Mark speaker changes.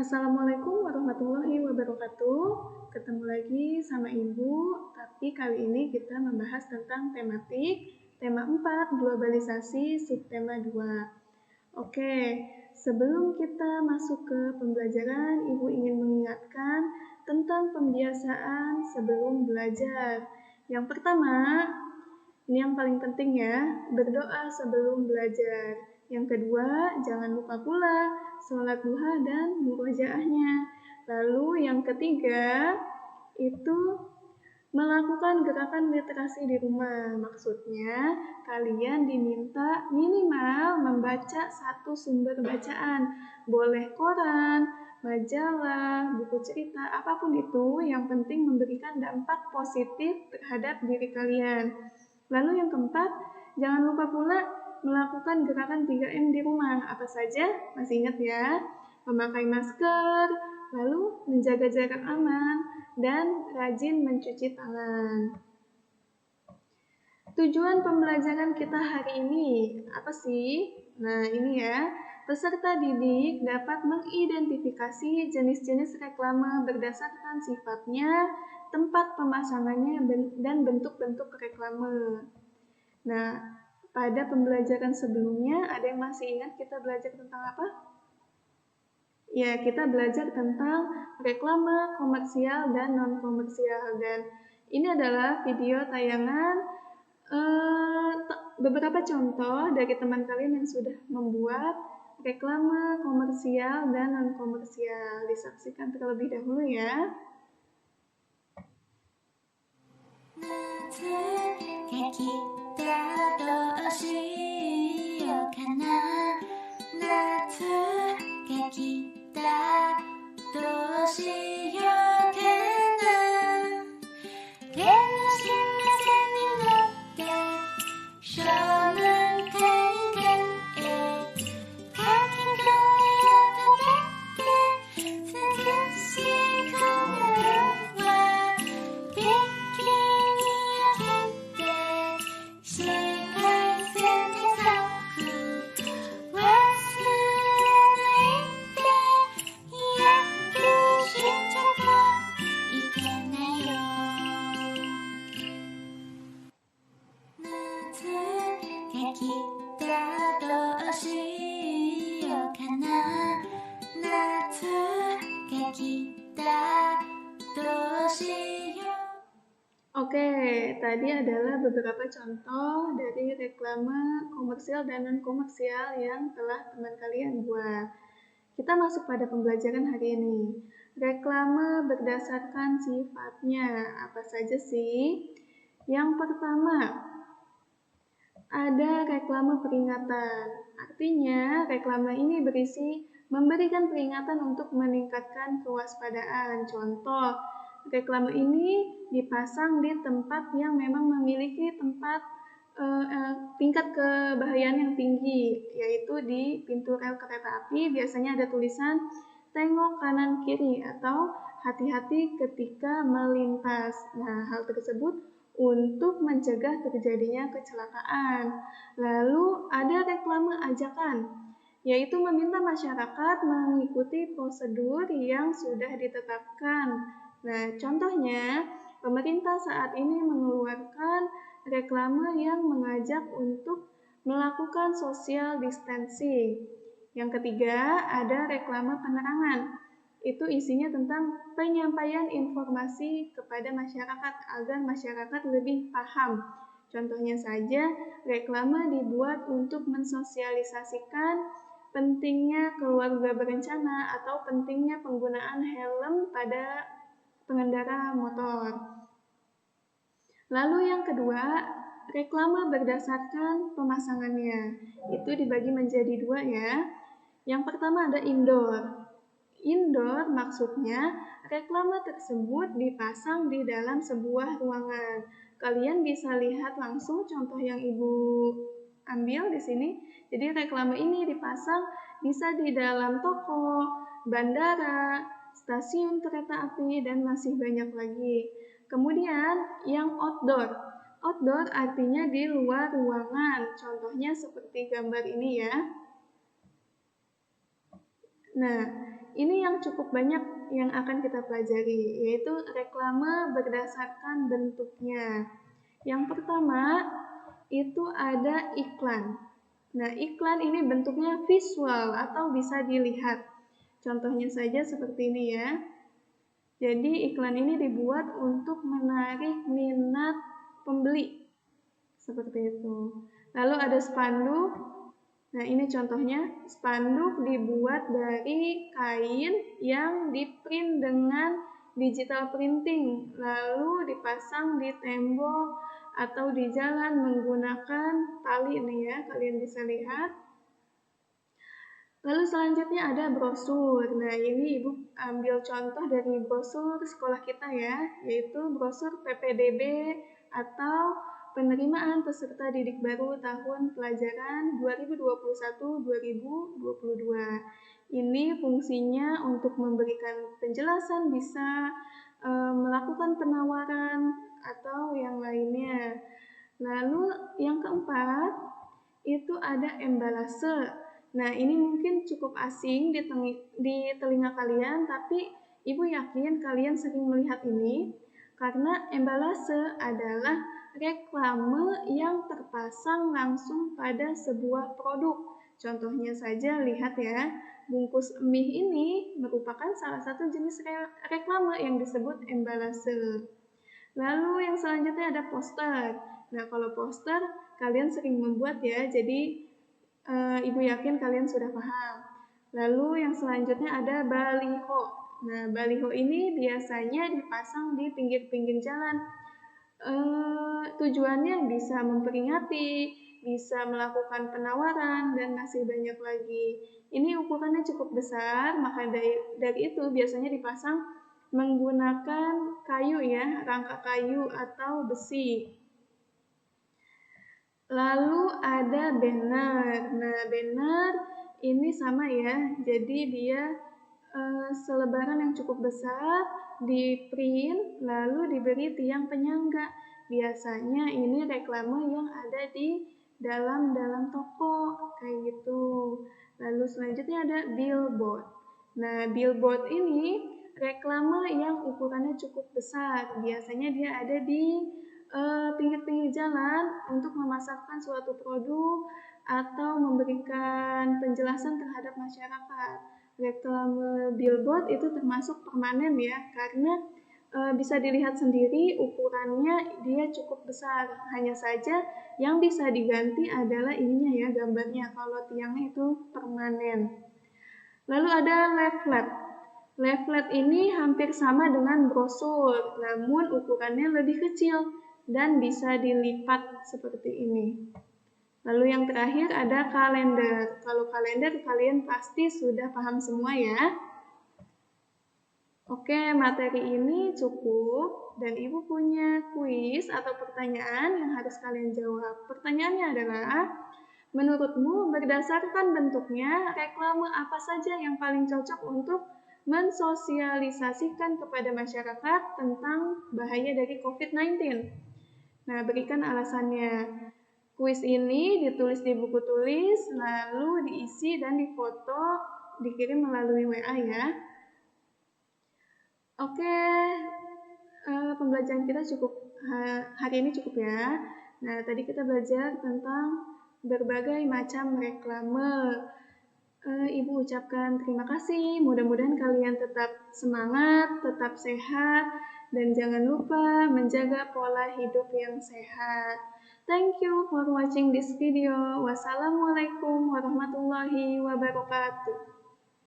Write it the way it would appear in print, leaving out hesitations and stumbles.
Speaker 1: Assalamualaikum warahmatullahi wabarakatuh. Ketemu lagi sama Ibu, tapi kali ini kita membahas tentang tema 4, globalisasi, subtema 2. Oke, sebelum kita masuk ke pembelajaran, Ibu ingin mengingatkan tentang pembiasaan sebelum belajar. Yang pertama, ini yang paling penting ya, berdoa sebelum belajar. Yang kedua, jangan lupa pula sholat duha dan murojaahnya. Lalu yang ketiga, itu melakukan gerakan literasi di rumah. Maksudnya, kalian diminta minimal membaca satu sumber bacaan. Boleh koran, majalah, buku cerita, apapun itu, yang penting memberikan dampak positif terhadap diri kalian. Lalu yang keempat, jangan lupa pula melakukan gerakan 3M di rumah. Apa saja? Masih ingat ya? Memakai masker, lalu menjaga jarak aman, dan rajin mencuci tangan. Tujuan pembelajaran kita hari ini apa sih? Nah, ini ya. Peserta didik dapat mengidentifikasi jenis-jenis reklame berdasarkan sifatnya, tempat pemasangannya, dan bentuk-bentuk reklame. Nah, pada pembelajaran sebelumnya, ada yang masih ingat kita belajar tentang apa? Ya, kita belajar tentang reklame komersial dan non-komersial. Dan ini adalah video tayangan beberapa contoh dari teman kalian yang sudah membuat reklame komersial dan non-komersial. Disaksikan terlebih dahulu ya. Oke, tadi adalah beberapa contoh dari reklame komersial dan non-komersial yang telah teman kalian buat. Kita masuk pada pembelajaran hari ini. Reklame berdasarkan sifatnya, apa saja sih? Yang pertama, ada reklame peringatan. Artinya, reklame ini berisi memberikan peringatan untuk meningkatkan kewaspadaan. Contoh, reklame ini dipasang di tempat yang memang memiliki tingkat kebahayaan yang tinggi, yaitu di pintu rel kereta api. Biasanya ada tulisan tengok kanan kiri atau hati-hati ketika melintas. Nah, hal tersebut untuk mencegah terjadinya kecelakaan. Lalu ada reklame ajakan, yaitu meminta masyarakat mengikuti prosedur yang sudah ditetapkan. Nah, contohnya, pemerintah saat ini mengeluarkan reklame yang mengajak untuk melakukan social distancing. Yang ketiga, ada reklame penerangan. Itu isinya tentang penyampaian informasi kepada masyarakat agar masyarakat lebih paham. Contohnya saja, reklame dibuat untuk mensosialisasikan pentingnya keluarga berencana atau pentingnya penggunaan helm pada pengendara motor. Lalu yang kedua, reklame berdasarkan pemasangannya. Itu dibagi menjadi dua ya. Yang pertama ada indoor. Indoor maksudnya reklame tersebut dipasang di dalam sebuah ruangan. Kalian bisa lihat langsung contoh yang Ibu ambil di sini. Jadi reklame ini dipasang bisa di dalam toko, bandara, stasiun kereta api, dan masih banyak lagi. Kemudian yang outdoor. Outdoor artinya di luar ruangan. Contohnya seperti gambar ini ya. Nah, ini yang cukup banyak yang akan kita pelajari, yaitu reklame berdasarkan bentuknya. Yang pertama, itu ada iklan. Nah, iklan ini bentuknya visual atau bisa dilihat. Contohnya saja seperti ini ya. Jadi, iklan ini dibuat untuk menarik minat pembeli. Seperti itu. Lalu ada spanduk. Nah, ini contohnya, spanduk dibuat dari kain yang diprint dengan digital printing, lalu dipasang di tembok atau di jalan menggunakan tali ini ya, kalian bisa lihat. Lalu selanjutnya ada brosur. Nah, ini Ibu ambil contoh dari brosur sekolah kita ya, yaitu brosur PPDB atau Penerimaan Peserta Didik Baru Tahun Pelajaran 2021-2022. Ini fungsinya untuk memberikan penjelasan, bisa melakukan penawaran atau yang lainnya. Lalu yang keempat, itu ada embalase. Nah, ini mungkin cukup asing di telinga kalian, tapi Ibu yakin kalian sering melihat ini, karena embalase adalah reklame yang terpasang langsung pada sebuah produk. Contohnya saja, lihat ya, bungkus mie ini merupakan salah satu jenis reklame yang disebut embalase. Lalu yang selanjutnya ada poster. Nah, kalau poster kalian sering membuat ya, jadi Ibu yakin kalian sudah paham. Lalu yang selanjutnya ada baliho. Nah, baliho ini biasanya dipasang di pinggir-pinggir jalan. Tujuannya bisa memperingati, bisa melakukan penawaran, dan masih banyak lagi. Ini ukurannya cukup besar, maka dari itu biasanya dipasang menggunakan kayu ya, rangka kayu atau besi. Lalu ada banner. Nah, banner ini sama ya, jadi dia selebaran yang cukup besar, di print, lalu diberi tiang penyangga. Biasanya ini reklame yang ada di dalam toko, kayak gitu. Lalu selanjutnya ada billboard. Nah, billboard ini reklame yang ukurannya cukup besar. Biasanya dia ada di pinggir-pinggir jalan untuk memasarkan suatu produk atau memberikan penjelasan terhadap masyarakat. Reklame billboard itu termasuk permanen ya, karena bisa dilihat sendiri ukurannya dia cukup besar. Hanya saja yang bisa diganti adalah ininya ya, gambarnya. Kalau tiangnya itu permanen. Lalu ada leaflet. Leaflet ini hampir sama dengan brosur, namun ukurannya lebih kecil dan bisa dilipat seperti ini. Lalu yang terakhir ada kalender. Kalau kalender kalian pasti sudah paham semua ya. Oke, materi ini cukup dan Ibu punya kuis atau pertanyaan yang harus kalian jawab. Pertanyaannya adalah, menurutmu berdasarkan bentuknya, reklame apa saja yang paling cocok untuk mensosialisasikan kepada masyarakat tentang bahaya dari COVID-19? Nah, berikan alasannya. Kuis ini ditulis di buku tulis, lalu diisi dan difoto, dikirim melalui WA ya. Oke, pembelajaran kita cukup hari ini cukup ya. Nah, tadi kita belajar tentang berbagai macam reklame. Ibu ucapkan terima kasih, mudah-mudahan kalian tetap semangat, tetap sehat, dan jangan lupa menjaga pola hidup yang sehat. Thank you for watching this video. Wassalamualaikum warahmatullahi wabarakatuh.